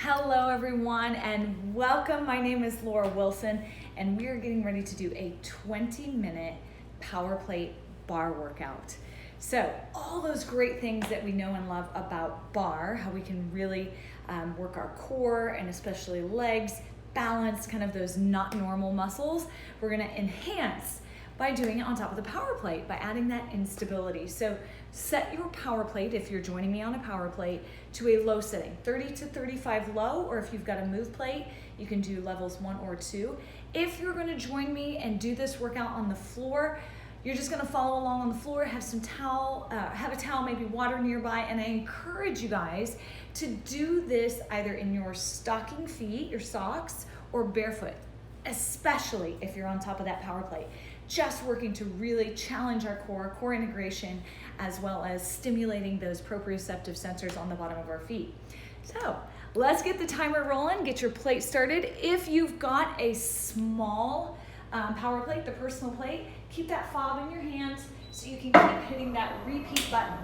Hello everyone and welcome. My name is Laura Wilson and we are getting ready to do a 20-minute power plate bar workout. So all those great things that we know and love about bar, how we can really work our core and especially legs, balance kind of those not normal muscles, we're gonna enhance by doing it on top of the power plate, by adding that instability. So set your power plate, if you're joining me on a power plate, to a low setting, 30 to 35 low, or if you've got a move plate, you can do levels 1 or 2. If you're gonna join me and do this workout on the floor, you're just gonna follow along on the floor, have some towel, have a towel, maybe water nearby, and I encourage you guys to do this either in your stocking feet, your socks, or barefoot, especially if you're on top of that power plate. Just working to really challenge our core integration, as well as stimulating those proprioceptive sensors on the bottom of our feet. So let's get the timer rolling, get your plate started. If you've got a small power plate, the personal plate, keep that fob in your hands so you can keep hitting that repeat button.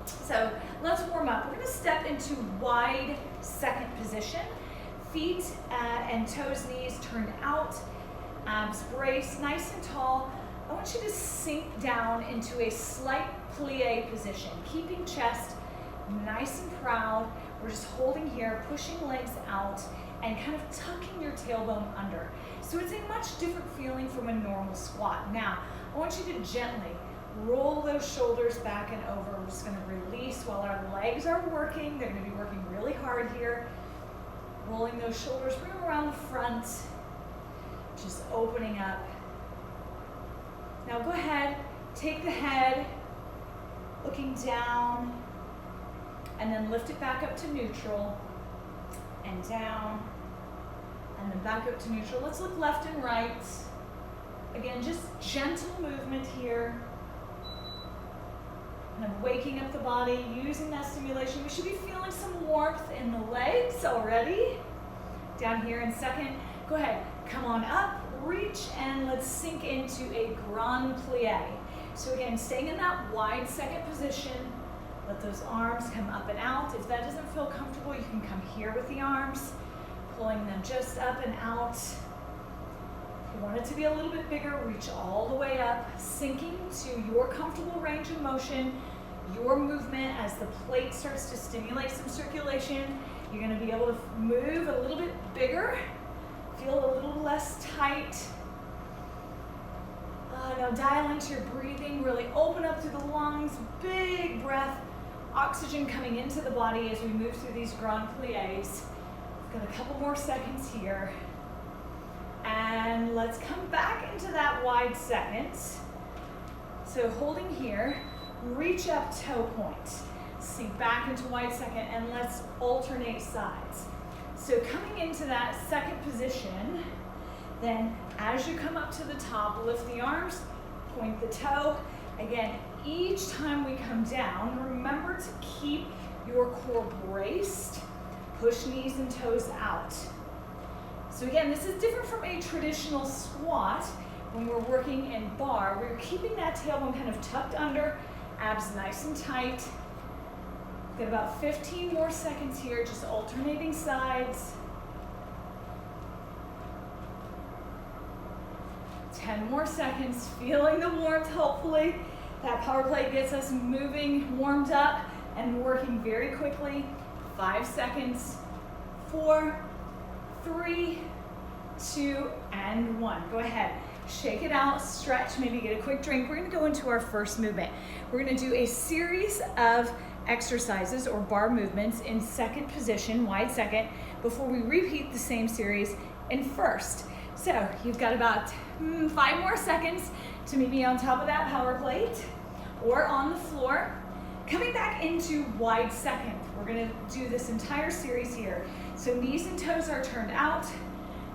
So let's warm up. We're gonna step into wide second position. Feet and toes, knees turned out. Abs braced, nice and tall. I want you to sink down into a slight plie position, keeping chest nice and proud. We're just holding here, pushing legs out, and kind of tucking your tailbone under. So it's a much different feeling from a normal squat. Now, I want you to gently roll those shoulders back and over. We're just gonna release while our legs are working. They're gonna be working really hard here. Rolling those shoulders, bring them around the front. Just opening up. Now go ahead, take the head, looking down, and then lift it back up to neutral, and down, and then back up to neutral. Let's look left and right. Again, just gentle movement here. And I'm waking up the body, using that stimulation. We should be feeling some warmth in the legs already. Down here in second. Go ahead, come on up, reach, and let's sink into a grand plie. So again, staying in that wide second position, let those arms come up and out. If that doesn't feel comfortable, you can come here with the arms, pulling them just up and out. If you want it to be a little bit bigger, reach all the way up, sinking to your comfortable range of motion, your movement as the plate starts to stimulate some circulation. You're gonna be able to move a little bit bigger. Feel a little less tight. Now dial into your breathing, really open up through the lungs, big breath, oxygen coming into the body as we move through these grand plies. We've got a couple more seconds here. And let's come back into that wide second. So holding here, reach up toe point. Sink back into wide second and let's alternate sides. So coming into that second position, then as you come up to the top, lift the arms, point the toe. Again, each time we come down, remember to keep your core braced. Push knees and toes out. So again, this is different from a traditional squat. When we're working in bar, we're keeping that tailbone kind of tucked under, abs nice and tight. Got about 15 more seconds here, just alternating sides. 10 more seconds, feeling the warmth, hopefully. That power plate gets us moving, warmed up, and working very quickly. 5 seconds, 4, 3, 2, and 1. Go ahead, shake it out, stretch, maybe get a quick drink. We're gonna go into our first movement. We're gonna do a series of exercises or bar movements in second position, wide second, before we repeat the same series in first. So you've got about 5 more seconds to meet me on top of that power plate or on the floor. Coming back into wide second, we're gonna do this entire series here. So knees and toes are turned out,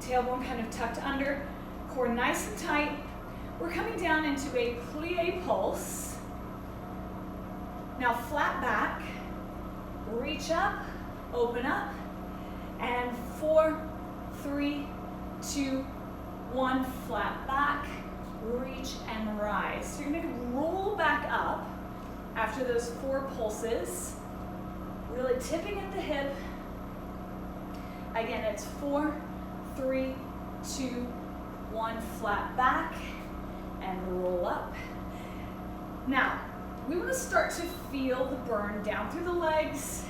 tailbone kind of tucked under, core nice and tight. We're coming down into a plie pulse. Now flat back, reach up, open up, and 4, 3, 2, 1, flat back, reach and rise. So you're gonna roll back up after those 4 pulses, really tipping at the hip, Again, it's 4, 3, 2, 1, flat back, and roll up. Now, we want to start to feel the burn down through the legs,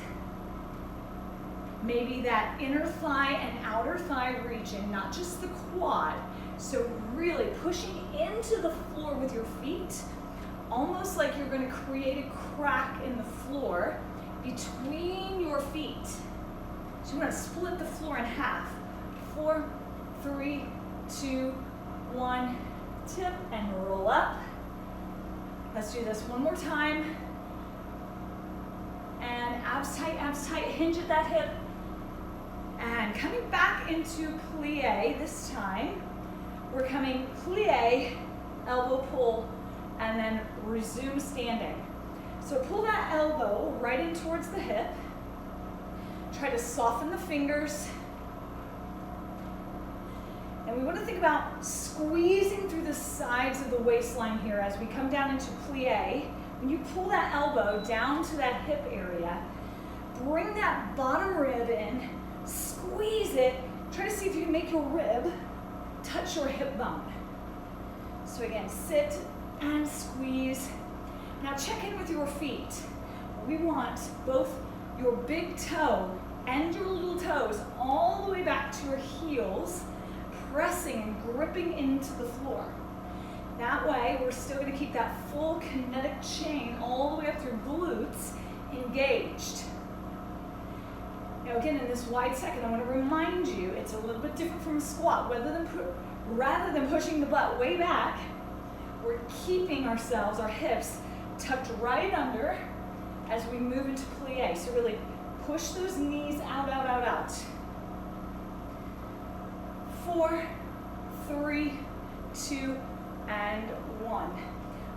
maybe that inner thigh and outer thigh region, not just the quad. So really pushing into the floor with your feet, almost like you're going to create a crack in the floor between your feet. So you want to split the floor in half. 4, 3, 2, 1, tip and roll up. Let's do this one more time. And abs tight, hinge at that hip. And coming back into plie this time. We're coming plie, elbow pull, and then resume standing. So pull that elbow right in towards the hip. Try to soften the fingers. And we want to think about squeezing through the sides of the waistline here as we come down into plie. When you pull that elbow down to that hip area, bring that bottom rib in, squeeze it. Try to see if you can make your rib touch your hip bone. So again, sit and squeeze. Now check in with your feet. We want both your big toe and your little toes all the way back to your heels, pressing and gripping into the floor. That way, we're still going to keep that full kinetic chain all the way up through glutes engaged. Now again, in this wide second, I want to remind you, it's a little bit different from a squat. Rather than pushing the butt way back, we're keeping ourselves, our hips, tucked right under as we move into plie. So really push those knees out, out, out, out. 4, 3, 2, and 1.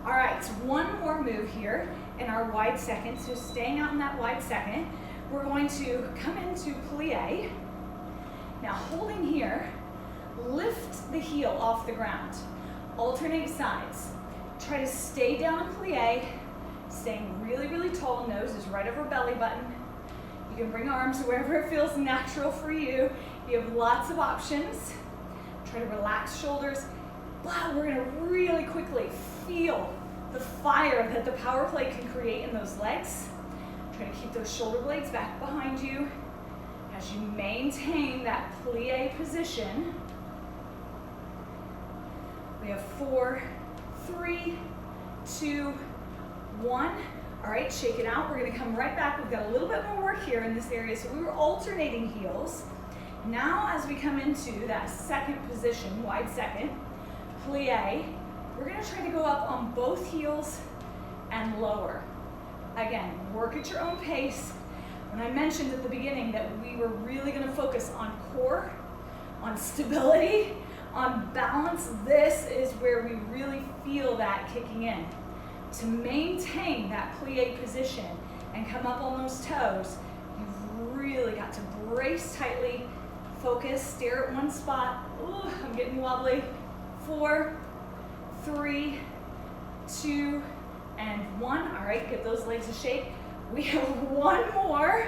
All right, so one more move here in our wide second. So staying out in that wide second, we're going to come into plie. Now holding here, lift the heel off the ground. Alternate sides. Try to stay down in plie, staying really, really tall. Nose is right over belly button. You can bring arms wherever it feels natural for you. You have lots of options. Try to relax shoulders. Wow, we're gonna really quickly feel the fire that the power play can create in those legs. Try to keep those shoulder blades back behind you as you maintain that plie position. We have 4, 3, 2, 1. All right, shake it out. We're gonna come right back. We've got a little bit more work here in this area. So we were alternating heels. Now as we come into that second position, wide second, plie, we're gonna try to go up on both heels and lower. Again, work at your own pace. When I mentioned at the beginning that we were really gonna focus on core, on stability, on balance, this is where we really feel that kicking in. To maintain that plie position and come up on those toes, you've really got to brace tightly, focus, stare at one spot. Ooh, I'm getting wobbly. 4, 3, 2, and 1. All right, give those legs a shake. We have one more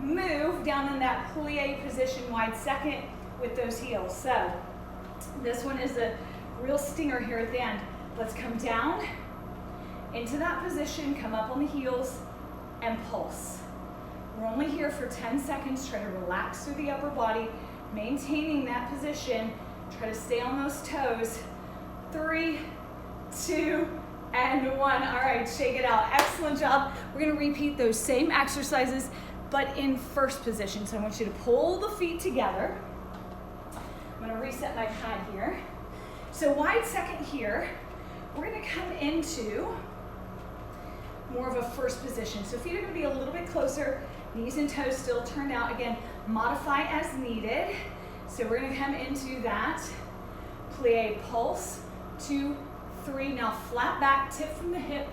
move down in that plie position, wide second with those heels. So this one is a real stinger here at the end. Let's come down into that position, come up on the heels, and pulse. We're only here for 10 seconds. Try to relax through the upper body, maintaining that position. Try to stay on those toes. 3, 2, and 1. All right, shake it out. Excellent job. We're gonna repeat those same exercises, but in first position. So I want you to pull the feet together. I'm gonna reset my pad here. So wide second here, we're gonna come into more of a first position. So feet are gonna be a little bit closer, knees and toes still turned out. Again, modify as needed. So we're gonna come into that plie pulse. 2, 3, now flat back, tip from the hip,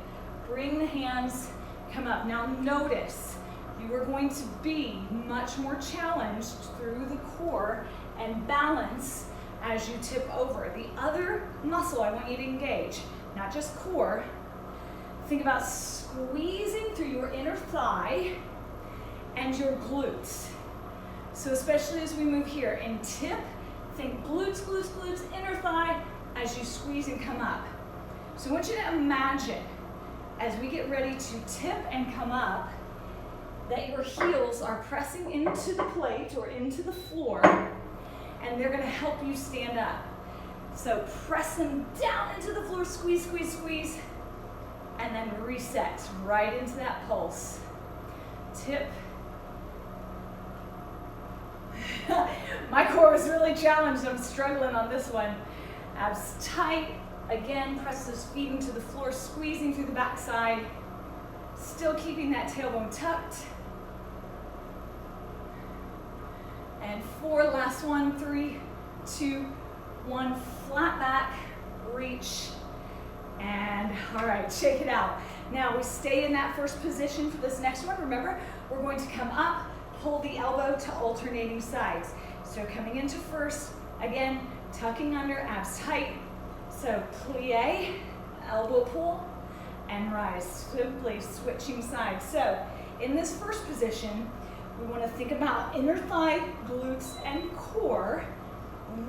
bring the hands, come up. Now notice, you are going to be much more challenged through the core and balance as you tip over. The other muscle I want you to engage, not just core, think about squeezing through your inner thigh and your glutes. So especially as we move here in tip, think glutes, glutes, glutes, inner thigh as you squeeze and come up. So I want you to imagine as we get ready to tip and come up that your heels are pressing into the plate or into the floor, and they're gonna help you stand up. So press them down into the floor, squeeze, squeeze, squeeze, and then reset right into that pulse. Tip. My core was really challenged. I'm struggling on this one. Abs tight. Again, press those feet into the floor, squeezing through the backside. Still keeping that tailbone tucked. And 4, last one, 3, 2, 1, flat back, reach, and all right, shake it out. Now we stay in that first position for this next one. Remember, we're going to come up, pull the elbow to alternating sides. So coming into first, again, tucking under, abs tight. So plie, elbow pull, and rise, simply switching sides. So in this first position, we want to think about inner thigh, glutes, and core,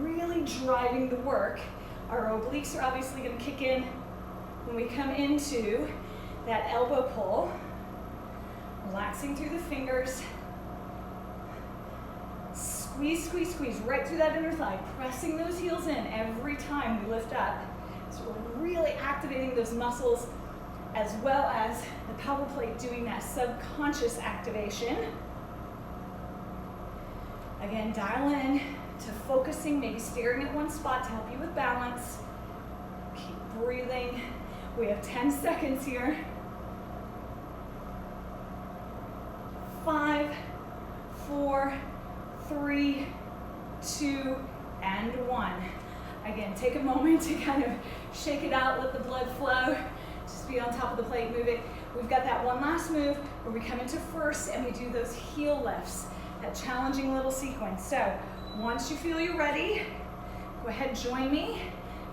really driving the work. Our obliques are obviously going to kick in when we come into that elbow pull, relaxing through the fingers. Squeeze, squeeze, squeeze right through that inner thigh, pressing those heels in every time we lift up. So we're really activating those muscles as well as the power plate doing that subconscious activation. Again, dial in to focusing, maybe staring at one spot to help you with balance. Keep breathing. We have 10 seconds here. 5, 4, 3, 2, and 1. Again, take a moment to kind of shake it out, let the blood flow. Just be on top of the plate, move it. We've got that one last move where we come into first and we do those heel lifts, that challenging little sequence. So once you feel you're ready, go ahead, join me.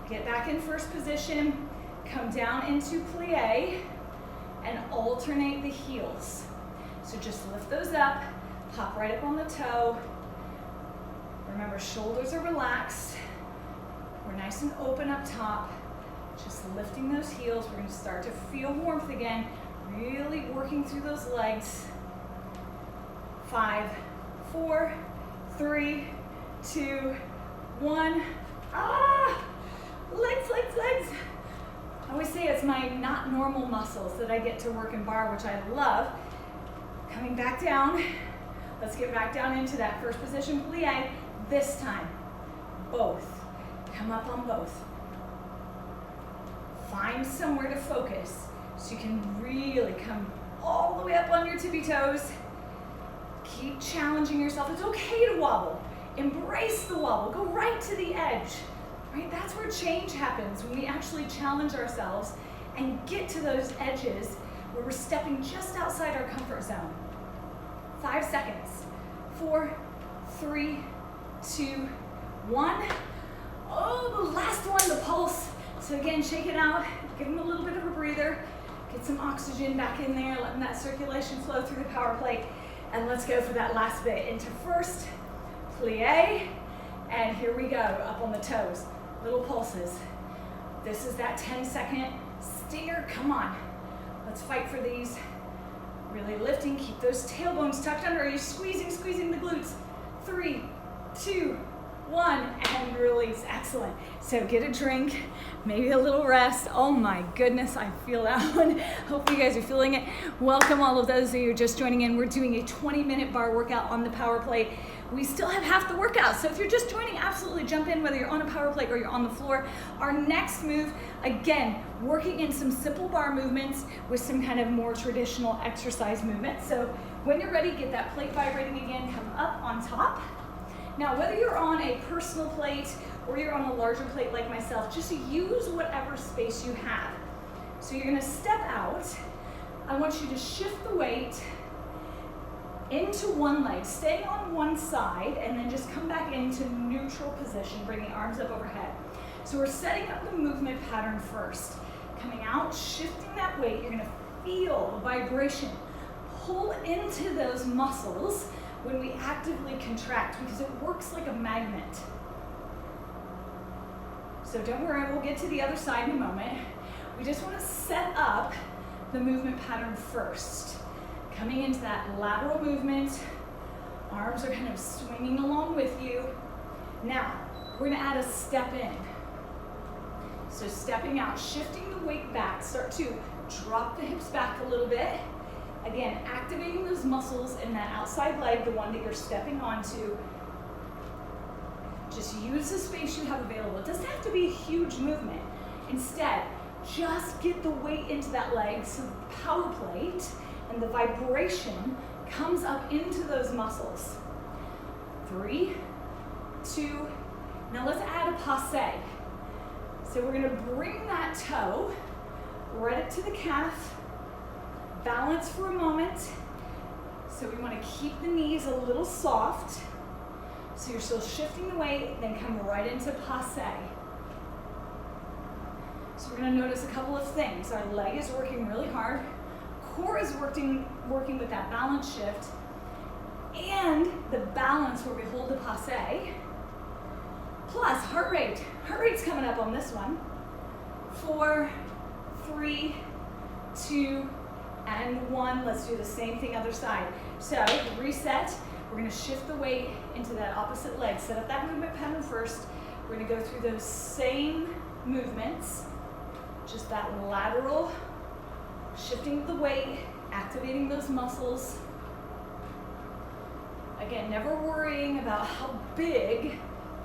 Get back in first position, come down into plie, and alternate the heels. So just lift those up, pop right up on the toe. Remember, shoulders are relaxed. We're nice and open up top. Just lifting those heels. We're going to start to feel warmth again, really working through those legs. 5, 4, 3, 2, 1. Legs, legs, legs. I always say it's my not normal muscles that I get to work in bar, which I love. Coming back down. Let's get back down into that first position plie. This time, both. Come up on both. Find somewhere to focus so you can really come all the way up on your tippy toes. Keep challenging yourself. It's okay to wobble. Embrace the wobble. Go right to the edge. Right? That's where change happens, when we actually challenge ourselves and get to those edges where we're stepping just outside our comfort zone. 5 seconds. 4, 3, 2, 1. Oh, the last one, the pulse. So again, shake it out. Give them a little bit of a breather. Get some oxygen back in there, letting that circulation flow through the power plate. And let's go for that last bit. Into first, plie, and here we go, up on the toes. Little pulses. This is that 10-second stinger. Come on. Let's fight for these. Really lifting. Keep those tailbones tucked under. Are you squeezing, squeezing the glutes? 3, 2, 1, and release. Excellent. So get a drink, maybe a little rest. Oh my goodness, I feel that one. Hope you guys are feeling it. Welcome all of those of you just joining in. We're doing a 20-minute bar workout on the power plate. We still have half the workout, so if you're just joining, absolutely jump in, whether you're on a power plate or you're on the floor. Our next move, again, working in some simple bar movements with some kind of more traditional exercise movements. So when you're ready, get that plate vibrating again, come up on top. Now, whether you're on a personal plate or you're on a larger plate like myself, just use whatever space you have. So you're gonna step out. I want you to shift the weight into one leg, staying on one side, and then just come back into neutral position, bringing arms up overhead. So we're setting up the movement pattern first. Coming out, shifting that weight, you're gonna feel the vibration pull into those muscles when we actively contract because it works like a magnet. So don't worry, we'll get to the other side in a moment. We just want to set up the movement pattern first. Coming into that lateral movement, arms are kind of swinging along with you. Now, we're going to add a step in. So stepping out, shifting the weight back, start to drop the hips back a little bit. Again, activating those muscles in that outside leg, the one that you're stepping onto. Just use the space you have available. It doesn't have to be a huge movement. Instead, just get the weight into that leg so the power plate and the vibration comes up into those muscles. 3, 2, now let's add a passe. So we're gonna bring that toe right up to the calf, balance for a moment. So we wanna keep the knees a little soft. So you're still shifting the weight, then come right into passe. So we're gonna notice a couple of things. Our leg is working really hard, core is working with that balance shift, and the balance where we hold the passe, plus heart rate. Heart rate's coming up on this one. 4, 3, 2, and 1. Let's do the same thing other side. So reset. We're going to shift the weight into that opposite leg. Set up that movement pattern first. We're going to go through those same movements. Just that lateral, shifting the weight, activating those muscles. Again, never worrying about how big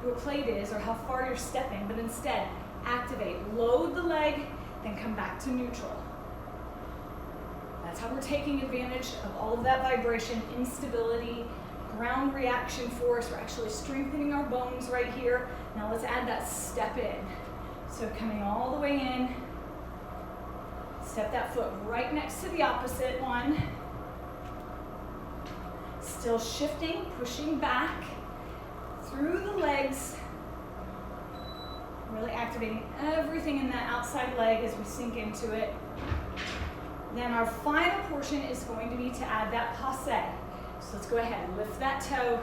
your plate is or how far you're stepping, but instead activate, load the leg, then come back to neutral. That's how we're taking advantage of all of that vibration, instability, ground reaction force. We're actually strengthening our bones right here. Now let's add that step in. So coming all the way in, step that foot right next to the opposite one. Still shifting, pushing back through the legs, really activating everything in that outside leg as we sink into it. Then our final portion is going to be to add that passe. So let's go ahead and lift that toe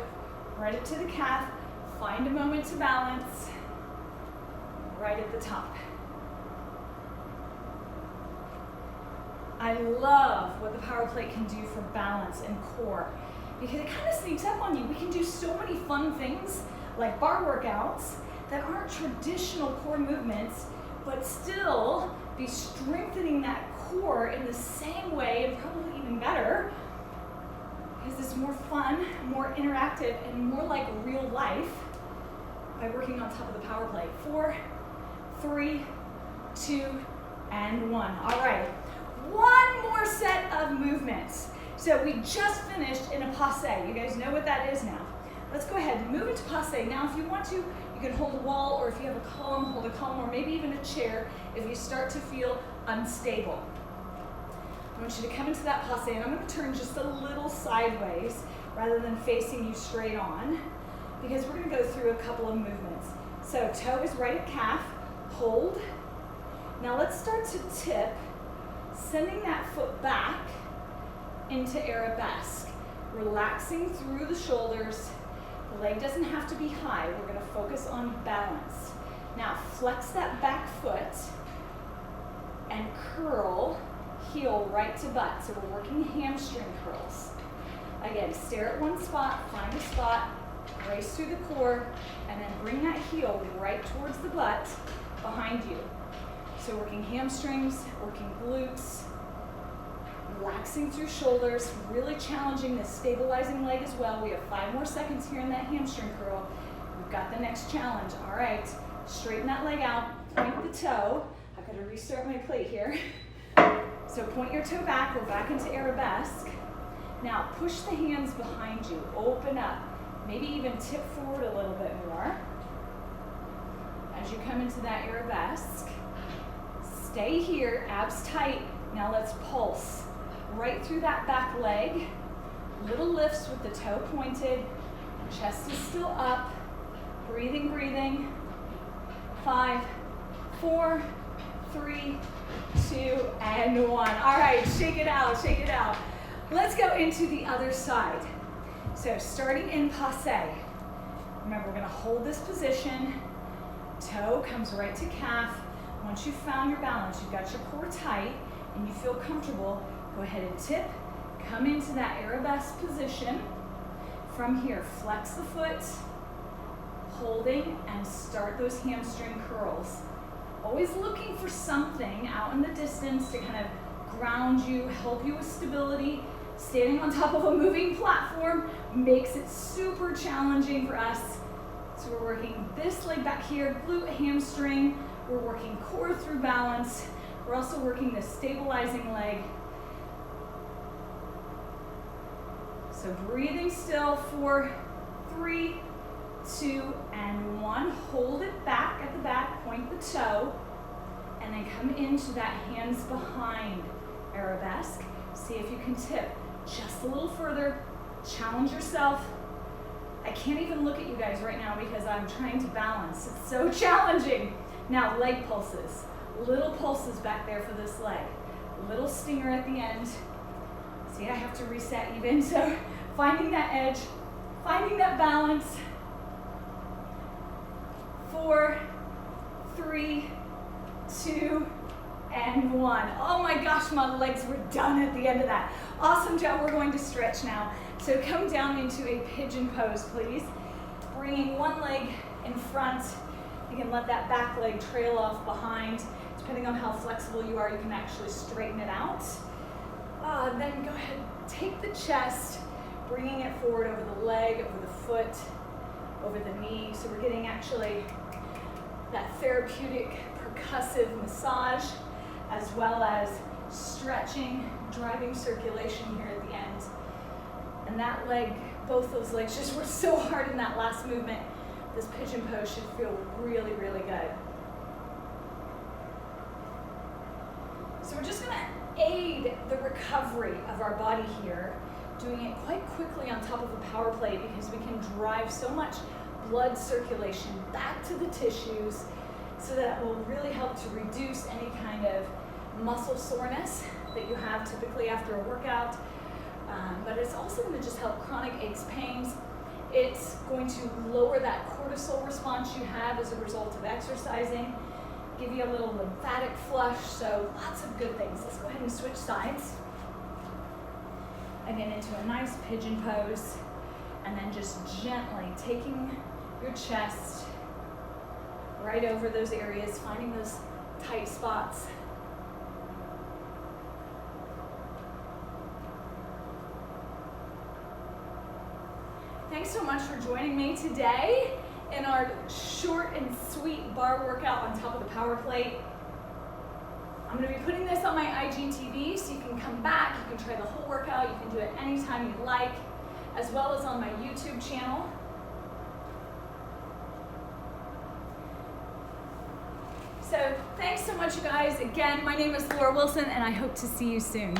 right up to the calf, find a moment to balance, right at the top. I love what the power plate can do for balance and core, because it kind of sneaks up on you. We can do so many fun things like bar workouts that aren't traditional core movements, but still be strengthening that core in the same way, and probably even better, because it's more fun, more interactive, and more like real life by working on top of the power plate. 4, 3, 2, and 1. All right, one more set of movements. So we just finished in a passe. You guys know what that is now. Let's go ahead and move into passe. Now, if you want to, you can hold a wall, or if you have a column, hold a column, or maybe even a chair if you start to feel unstable. I want you to come into that passe, and I'm going to turn just a little sideways rather than facing you straight on, because we're going to go through a couple of movements. So toe is right at calf, hold. Now let's start to tip, sending that foot back into Arabesque, relaxing through the shoulders. The leg doesn't have to be high. We're going to focus on balance. Now flex that back foot and curl heel right to butt. So we're working hamstring curls. Again, stare at one spot, find a spot, brace through the core, and then bring that heel right towards the butt behind you. So working hamstrings, working glutes, relaxing through shoulders, really challenging this stabilizing leg as well. We have 5 more seconds here in that hamstring curl. We've got the next challenge. All right, straighten that leg out, point the toe. I've got to restart my plate here. So point your toe back, we're back into Arabesque. Now push the hands behind you, open up, maybe even tip forward a little bit more. As you come into that Arabesque, stay here, abs tight. Now let's pulse right through that back leg. Little lifts with the toe pointed, chest is still up. Breathing, breathing. 5, 4, 3, 2, and 1. All right, shake it out, shake it out. Let's go into the other side. So starting in passe, remember we're gonna hold this position, toe comes right to calf. Once you've found your balance, you've got your core tight and you feel comfortable, go ahead and tip, come into that arabesque position. From here, flex the foot, holding, and start those hamstring curls. Always looking for something out in the distance to kind of ground you, help you with stability. Standing on top of a moving platform makes it super challenging for us. So we're working this leg back here, glute, hamstring. We're working core through balance. We're also working the stabilizing leg. So breathing still for 3, 2, and 1. Hold it back at the back, point the toe, and then come into that hands behind arabesque. See if you can tip just a little further, challenge yourself. I can't even look at you guys right now because I'm trying to balance. It's so challenging. Now leg pulses, little pulses back there for this leg. Little stinger at the end. See, I have to reset even, so finding that edge, finding that balance. 4, 3, 2, and 1. Oh my gosh, my legs were done at the end of that. Awesome job. We're going to stretch now. So come down into a pigeon pose, please. Bringing one leg in front. You can let that back leg trail off behind. Depending on how flexible you are, you can actually straighten it out. Then go ahead, take the chest, bringing it forward over the leg, over the foot, over the knee. So we're getting actually that therapeutic percussive massage, as well as stretching, driving circulation here at the end. And that leg, both those legs just worked so hard in that last movement. This pigeon pose should feel really, really good. So we're just gonna aid the recovery of our body here, doing it quite quickly on top of a power plate because we can drive so much blood circulation back to the tissues so that it will really help to reduce any kind of muscle soreness that you have typically after a workout. But it's also going to just help chronic aches, pains. It's going to lower that cortisol response you have as a result of exercising, give you a little lymphatic flush, so lots of good things. Let's go ahead and switch sides. Again, into a nice pigeon pose, and then just gently taking your chest right over those areas, finding those tight spots. Thanks so much for joining me today in our short and sweet bar workout on top of the power plate. I'm going to be putting this on my IGTV so you can come back, you can try the whole workout, you can do it anytime you like, as well as on my YouTube channel. So thanks so much, you guys. Again, my name is Laura Wilson, and I hope to see you soon.